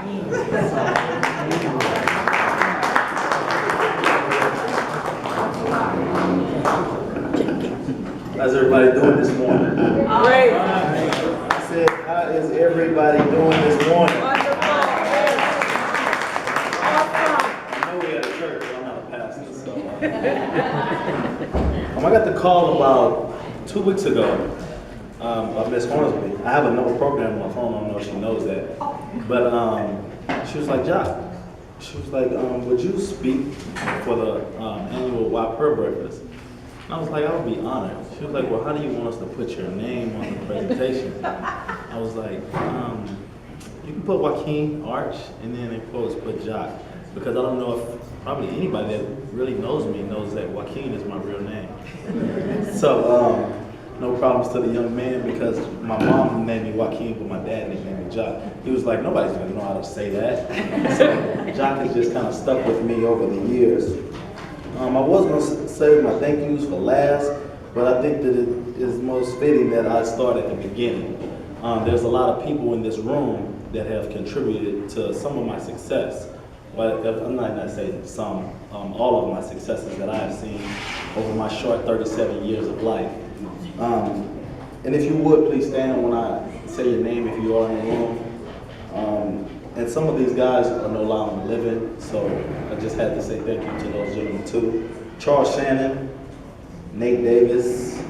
How's everybody doing this morning? Great. I said, how is everybody doing this morning? I know we at a church, but I'm not a pastor, so. I got the call about 2 weeks ago by Miss Hornsby. I have another program on my phone, I don't know if she knows that. But she was like, Jock, she was like, would you speak for the annual Y Prayer Breakfast? And I was like, I would be honored. She was like, well, how do you want us to put your name on the presentation? I was like, you can put Joaquin Arch, and then in quotes put Jock, because I don't know if probably anybody that really knows me knows that Joaquin is my real name. So no problems to the young man, because my mom named me Joaquin, but my dad named me Jock. He was like, nobody's gonna know how to say that. So Jock has just kind of stuck with me over the years. I was gonna save my thank yous for last, but I think that it is most fitting that I start at the beginning. There's a lot of people in this room that have contributed to some of my success. But I'm not gonna say some, all of my successes that I have seen over my short 37 years of life. And if you would, please stand when I say your name if you are in the room. And some of these guys are no longer living, so I just had to say thank you to those gentlemen too. Charles Shannon, Nate Davis,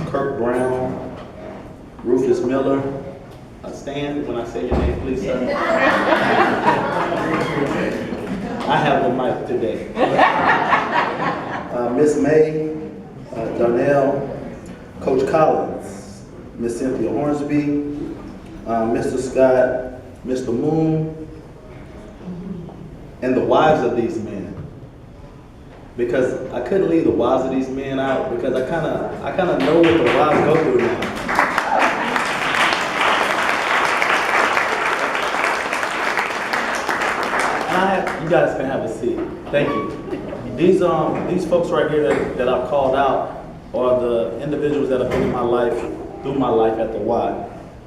Kirk Brown, Rufus Miller. Stand when I say your name, please, sir. I have the mic today. Miss May, Darnell, Coach Collins, Miss Cynthia Hornsby, Mr. Scott, Mr. Moon, and the wives of these men. Because I couldn't leave the wives of these men out, because I kind of know what the wives go through now. You guys can have a seat. Thank you. These folks right here that I've called out are the individuals that have been in my life, through my life at the Y.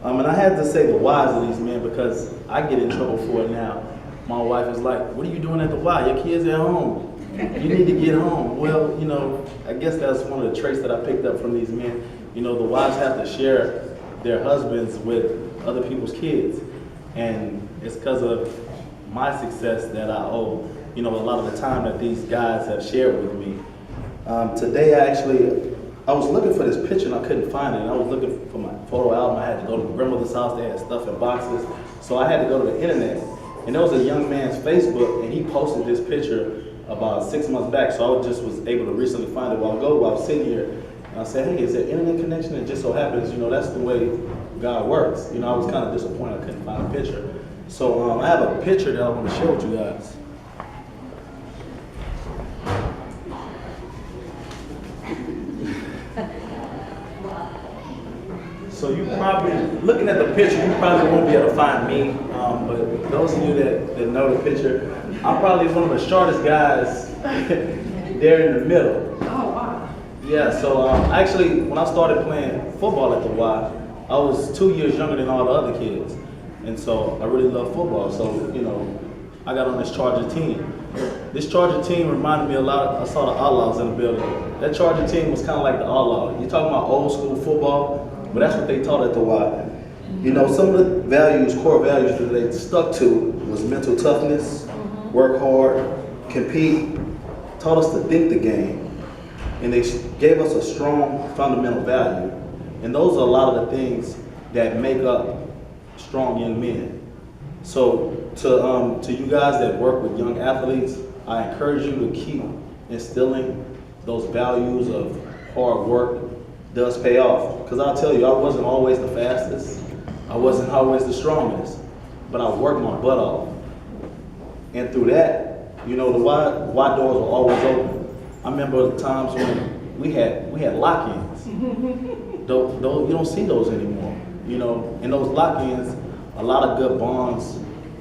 And I had to say the wives of these men because I get in trouble for it now. My wife is like, what are you doing at the Y? Your kids at home. You need to get home. Well, you know, I guess that's one of the traits that I picked up from these men. You know, the wives have to share their husbands with other people's kids. And it's because of my success that I owe, you know, a lot of the time that these guys have shared with me. Today, I was looking for this picture and I couldn't find it. And I was looking for my photo album. I had to go to my grandmother's house. They had stuff in boxes. So I had to go to the internet. And there was a young man's Facebook, and he posted this picture about 6 months back. So I just was able to recently find it a while ago while I was sitting here. And I said, hey, is there internet connection? And it just so happens, you know, that's the way God works. You know, I was kind of disappointed I couldn't find a picture. So I have a picture that I want to share with you guys. So you probably, looking at the picture, you probably won't be able to find me. But those of you that know the picture, I'm probably one of the shortest guys there in the middle. Oh, wow. Yeah, so actually, when I started playing football at the Y, I was 2 years younger than all the other kids. And so I really love football. So, you know, I got on this Charger team. This Charger team reminded me a lot. I saw the Outlaws in the building. That Charger team was kind of like the Outlaws. You're talking about old school football, but that's what they taught at the Y. You know, some of the values, core values that they stuck to was mental toughness, work hard, compete, taught us to think the game, and they gave us a strong fundamental value. And those are a lot of the things that make up strong young men. So to you guys that work with young athletes, I encourage you to keep instilling those values of hard work does pay off. Because I'll tell you, I wasn't always the fastest. I wasn't always the strongest, but I worked my butt off. And through that, you know, the Y doors were always open. I remember the times when we had lock-ins. You don't see those anymore. You know, and those lock-ins, a lot of good bonds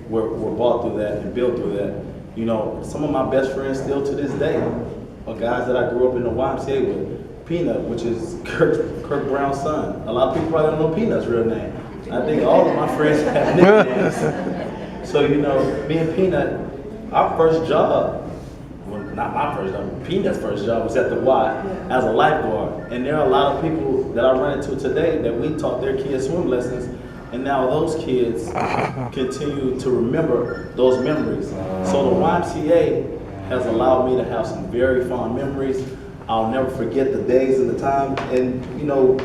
were bought through that and built through that. You know, some of my best friends still to this day are guys that I grew up in the YMCA with. Peanut, which is Kirk Brown's son. A lot of people probably don't know Peanut's real name. I think all of my friends have nicknames. So, you know, me and Peanut, our first job, well, not my first job, Peanut's first job was at the Y as a lifeguard. And there are a lot of people that I run into today that we taught their kids swim lessons, and now those kids continue to remember those memories. So the YMCA has allowed me to have some very fond memories. I'll never forget the days and the time. And you know,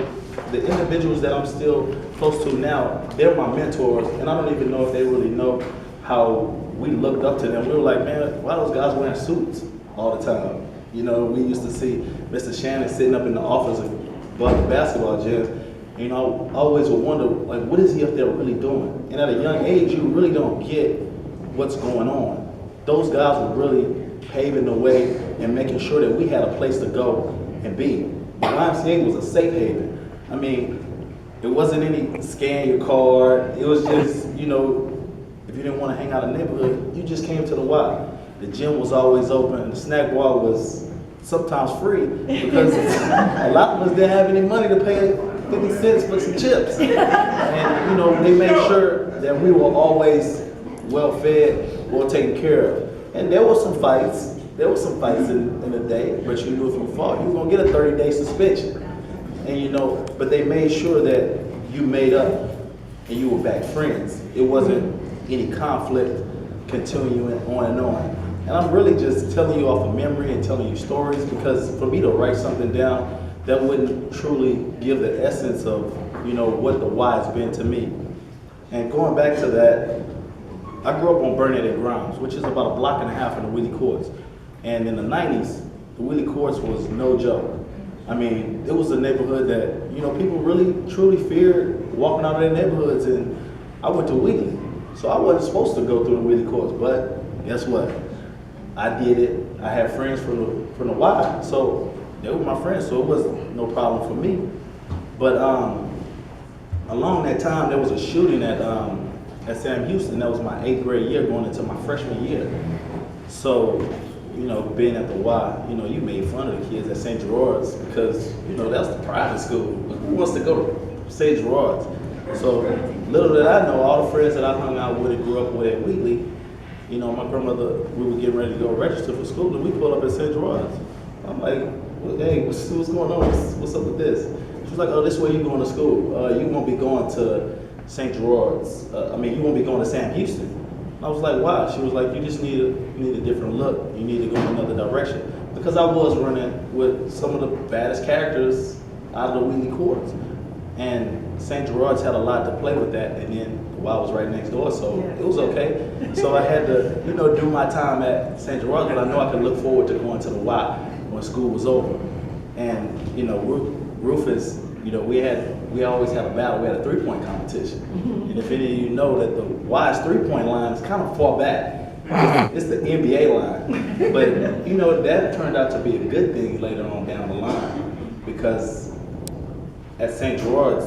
the individuals that I'm still close to now, they're my mentors, and I don't even know if they really know how we looked up to them. We were like, man, why are those guys wearing suits all the time? You know, we used to see Mr. Shannon sitting up in the office above the basketball gym. You know, I always would wonder, like, what is he up there really doing? And at a young age, you really don't get what's going on. Those guys were really paving the way and making sure that we had a place to go and be. The YMCA was a safe haven. I mean, it wasn't any scan your card. It was just, you know, if you didn't want to hang out in the neighborhood, you just came to the Y. The gym was always open. The snack bar was sometimes free because a lot of us didn't have any money to pay 50 cents for some chips. And, you know, they made sure that we were always well fed, well taken care of. And there were some fights. There were some fights in the day, but you knew if you fought, you were going to get a 30-day suspension. And, you know, but they made sure that you made up and you were back friends. It wasn't any conflict continuing on and on. And I'm really just telling you off of memory and telling you stories, because for me to write something down, that wouldn't truly give the essence of, you know, what the Y has been to me. And going back to that, I grew up on Burnett and Grimes, which is about a block and a half from the Wheelie Courts. And in the 90s, the Wheelie Courts was no joke. I mean, it was a neighborhood that, you know, people really truly feared walking out of their neighborhoods. And I went to Wheelie, so I wasn't supposed to go through the Wheelie Courts, but guess what? I did it. I had friends from the Y, so they were my friends, so it was no problem for me. But along that time, there was a shooting at Sam Houston. That was my 8th grade year going into my freshman year. So, you know, being at the Y, you know, you made fun of the kids at St. Gerard's because, you know, that's the private school. Who wants to go to St. Gerard's? So little did I know, all the friends that I hung out with and grew up with at Wheatley, you know, my grandmother, we were getting ready to go register for school, and we pulled up at St. Gerard's. I'm like, well, hey, what's going on? What's up with this? She was like, oh, this way you going to school. You won't be going to St. Gerard's. You won't be going to Sam Houston. And I was like, why? She was like, you just need a different look. You need to go in another direction. Because I was running with some of the baddest characters out of the Wheelie Courts. And St. Gerard's had a lot to play with that, and then the Y was right next door, so it was okay. So I had to, you know, do my time at St. Gerard's, but I know I could look forward to going to the Y when school was over. And, you know, Rufus, you know, we always had a battle. We had a three-point competition. And if any of you know that the Y's three-point line is kind of far back. It's the NBA line. But, you know, that turned out to be a good thing later on down the line, because at St. Gerard's,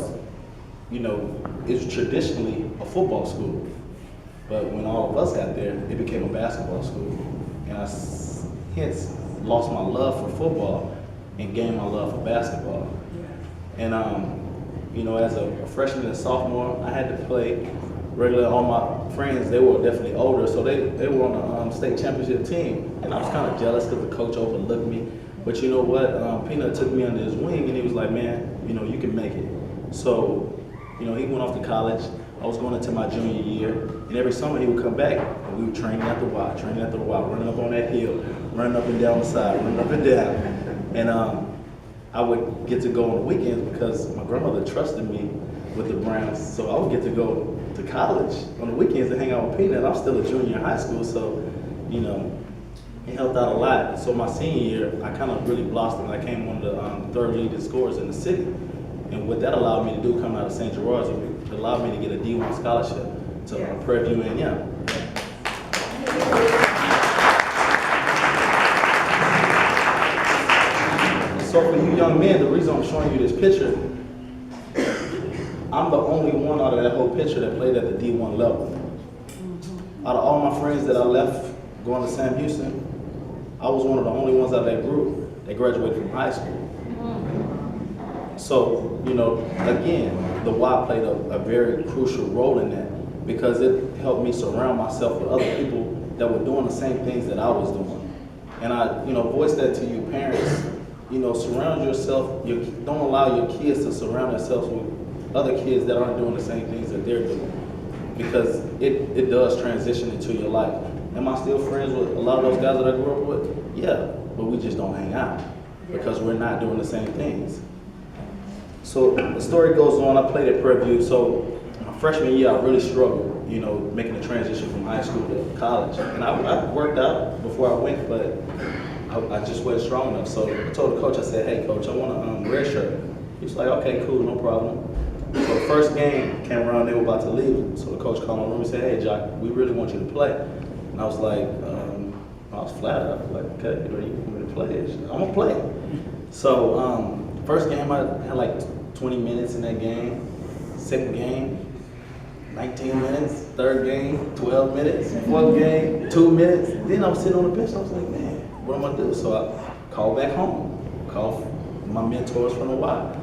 you know, it's traditionally a football school. But when all of us got there, it became a basketball school. And I hence lost my love for football and gained my love for basketball. And, you know, as a freshman and sophomore, I had to play regularly. All my friends, they were definitely older, so they were on the state championship team. And I was kind of jealous because the coach overlooked me. But you know what? Peanut took me under his wing, and he was like, man, you know, you can make it. So, you know, he went off to college. I was going into my junior year, and every summer he would come back, and we were training at the Y, running up on that hill, running up and down the side, running up and down. And I would get to go on the weekends because my grandmother trusted me with the Browns, so I would get to go to college on the weekends to hang out with Peanut. I'm still a junior in high school, so, you know, it helped out a lot. So my senior year, I kind of really blossomed. I came one of the third leading scorers in the city. And what that allowed me to do coming out of St. Gerard's, it allowed me to get a D1 scholarship to Prairie View A&M. So for you young men, the reason I'm showing you this picture, I'm the only one out of that whole picture that played at the D1 level. Out of all my friends that I left going to Sam Houston, I was one of the only ones out of that group that graduated from high school. So, you know, again, the Y played a very crucial role in that, because it helped me surround myself with other people that were doing the same things that I was doing. And I, voice that to you parents, surround yourself, don't allow your kids to surround themselves with other kids that aren't doing the same things that they're doing. Because it does transition into your life. Am I still friends with a lot of those guys that I grew up with? Yeah, but we just don't hang out because we're not doing the same things. So the story goes on, I played at Prairie View, so my freshman year I really struggled, making the transition from high school to college. And I worked out before I went, but I just wasn't strong enough. So I told the coach, I said, hey coach, I want a red shirt. He was like, okay, cool, no problem. So the first game came around, they were about to leave. So the coach called my room and said, hey Jock, we really want you to play. And I was like, I was flattered. I was like, okay, you want me to play? I'm gonna play. So first game I had like 20 minutes in that game. Second game, 19 minutes. Third game, 12 minutes. Fourth game, 2 minutes. Then I was sitting on the bench. I was like, man, what am I gonna do? So I called back home, called my mentors from the Y.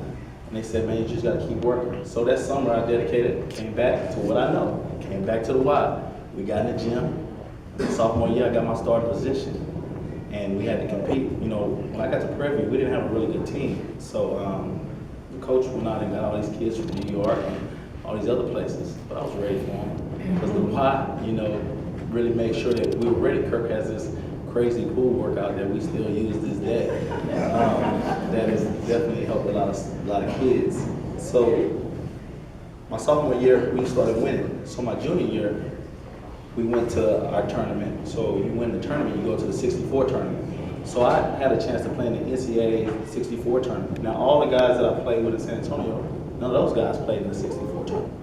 And they said, man, you just gotta keep working. So that summer I dedicated, came back to what I know, came back to the Y. We got in the gym. Sophomore year, I got my starting position. And we had to compete. When I got to Prairie View, we didn't have a really good team. So the coach went out and got all these kids from New York and all these other places. But I was ready for them. Because the Y, really made sure that we were ready. Kirk has this crazy pool workout that we still use this day. That has definitely helped a lot of kids. So my sophomore year, we started winning. So my junior year, we went to our tournament. So you win the tournament, you go to the 64 tournament. So I had a chance to play in the NCAA 64 tournament. Now all the guys that I played with in San Antonio, none of those guys played in the 64 tournament.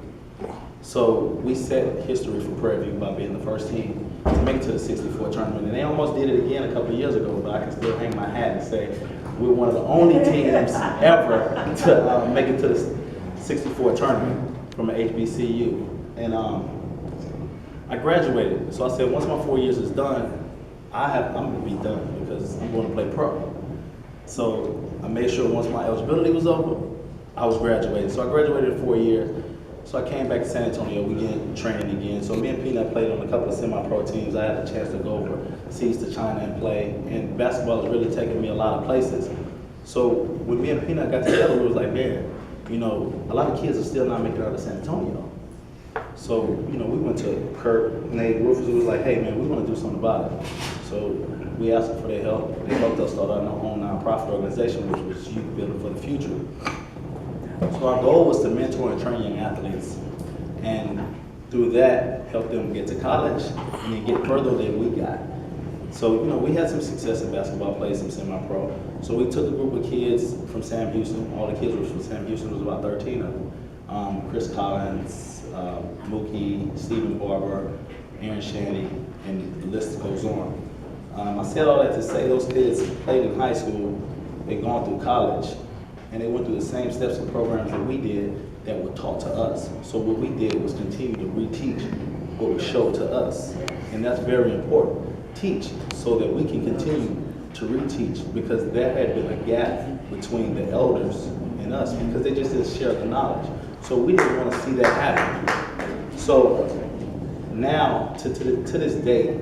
So we set history for Prairie View by being the first team to make it to the 64 tournament. And they almost did it again a couple of years ago, but I can still hang my hat and say we're one of the only teams ever to make it to the 64 tournament from an HBCU. And I graduated. So I said, once my 4 years is done, I'm gonna be done because I'm going to play pro. So I made sure once my eligibility was over, I was graduated. So I graduated in 4 years. So I came back to San Antonio, we began training again. So me and Peanut played on a couple of semi-pro teams. I had a chance to go overseas to China and play. And basketball has really taken me a lot of places. So when me and Peanut got together, we was like, man, a lot of kids are still not making it out of San Antonio. So, we went to Kurt, Nate, Rufus, and was like, hey man, we want to do something about it. So we asked them for their help. They helped us start our own nonprofit organization, which was Youth Building for the Future. So our goal was to mentor and train young athletes, and through that, help them get to college and then get further than we got. So, we had some success in basketball, played some semi-pro. So we took a group of kids from Sam Houston. All the kids were from Sam Houston, there was about 13 of them. Chris Collins, Mookie, Stephen Barber, Aaron Shandy, and the list goes on. I said all that to say those kids played in high school, they'd gone through college, and they went through the same steps and programs that we did that were taught to us. So what we did was continue to reteach what was showed to us. And that's very important. Teach so that we can continue to reteach, because there had been a gap between the elders and us because they just didn't share the knowledge. So we didn't want to see that happen. So now, to this day,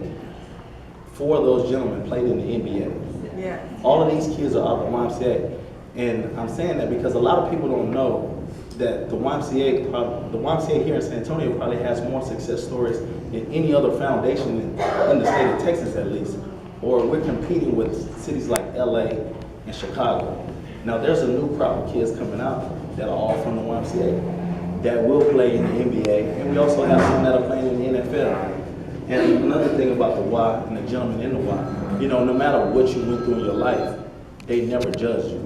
4 of those gentlemen played in the NBA. Yeah. All of these kids are out of the YMCA. And I'm saying that because a lot of people don't know that the YMCA here in San Antonio probably has more success stories than any other foundation in the state of Texas, at least. Or we're competing with cities like LA and Chicago. Now there's a new crop of kids coming out that are all from the YMCA that will play in the NBA, and we also have some that are playing in the NFL. And another thing about the Y and the gentlemen in the Y, no matter what you went through in your life, they never judged you.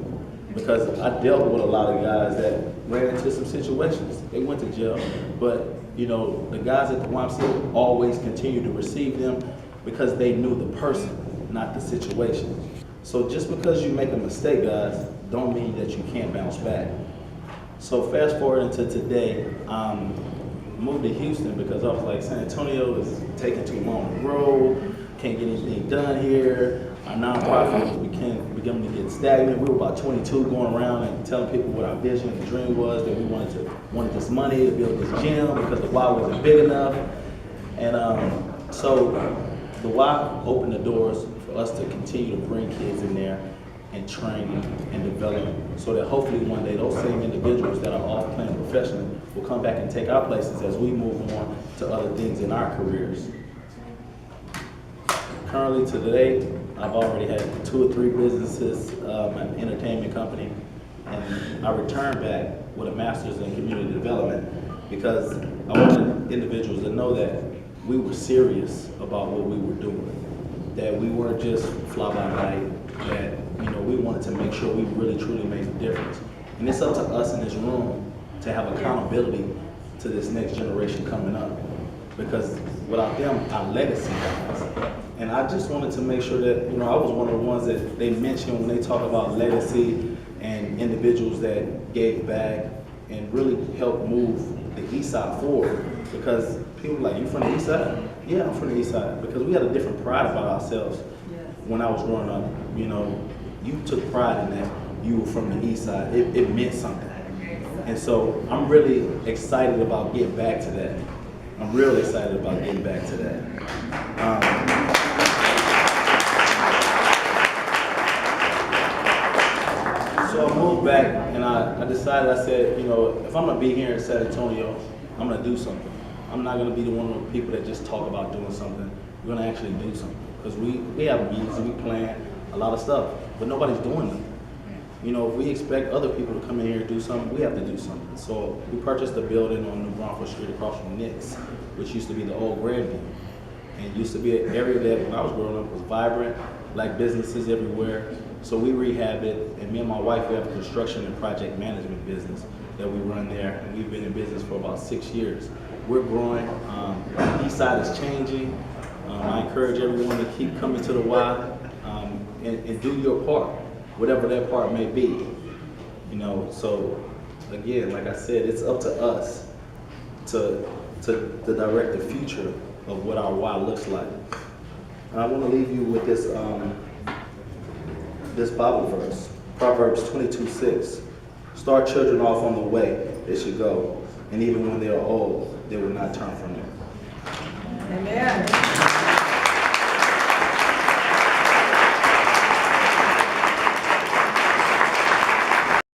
Because I dealt with a lot of guys that ran into some situations. They went to jail, but the guys at the YMCA always continued to receive them because they knew the person, not the situation. So just because you make a mistake, guys, don't mean that you can't bounce back. So fast forward into today, moved to Houston because I was like, San Antonio is taking too long to grow, can't get anything done here. Our nonprofit was beginning to get stagnant. We were about 22 going around and telling people what our vision and dream was, that we wanted this money to build this gym because the Y wasn't big enough. And so the Y opened the doors for us to continue to bring kids in there and train and develop, so that hopefully one day those same individuals that are off playing professionally will come back and take our places as we move on to other things in our careers. Currently to today, I've already had 2 or 3 businesses, an entertainment company, and I returned back with a master's in community development because I wanted individuals to know that we were serious about what we were doing, that we weren't just fly by night, that we wanted to make sure we really truly made a difference. And it's up to us in this room to have accountability to this next generation coming up, because without them, our legacy dies. And I just wanted to make sure that, I was one of the ones that they mentioned when they talk about legacy and individuals that gave back and really helped move the East Side forward. Because people are like, you from the East Side? Yeah, I'm from the East Side. Because we had a different pride about ourselves. When I was growing up, you took pride in that you were from the East Side. It meant something. And so I'm really excited about getting back to that. I'm real excited about getting back to that. So I moved back and I decided, I said, if I'm gonna be here in San Antonio, I'm gonna do something. I'm not gonna be the one of the people that just talk about doing something. We're gonna actually do something. Because we have meetings and we plan a lot of stuff, but nobody's doing them. If we expect other people to come in here and do something, we have to do something. So we purchased a building on New Braunfels Street across from Nick's, which used to be the old Grandview. And it used to be an area that when I was growing up was vibrant, like businesses everywhere. So we rehab it, and me and my wife, we have a construction and project management business that we run there, and we've been in business for about 6 years. We're growing, East Side is changing. I encourage everyone to keep coming to the Y and do your part, whatever that part may be. So again, like I said, it's up to us to direct the future of what our Y looks like. And I want to leave you with this this Bible verse, Proverbs 22:6. Start children off on the way they should go, and even when they are old, they will not turn from it. Amen.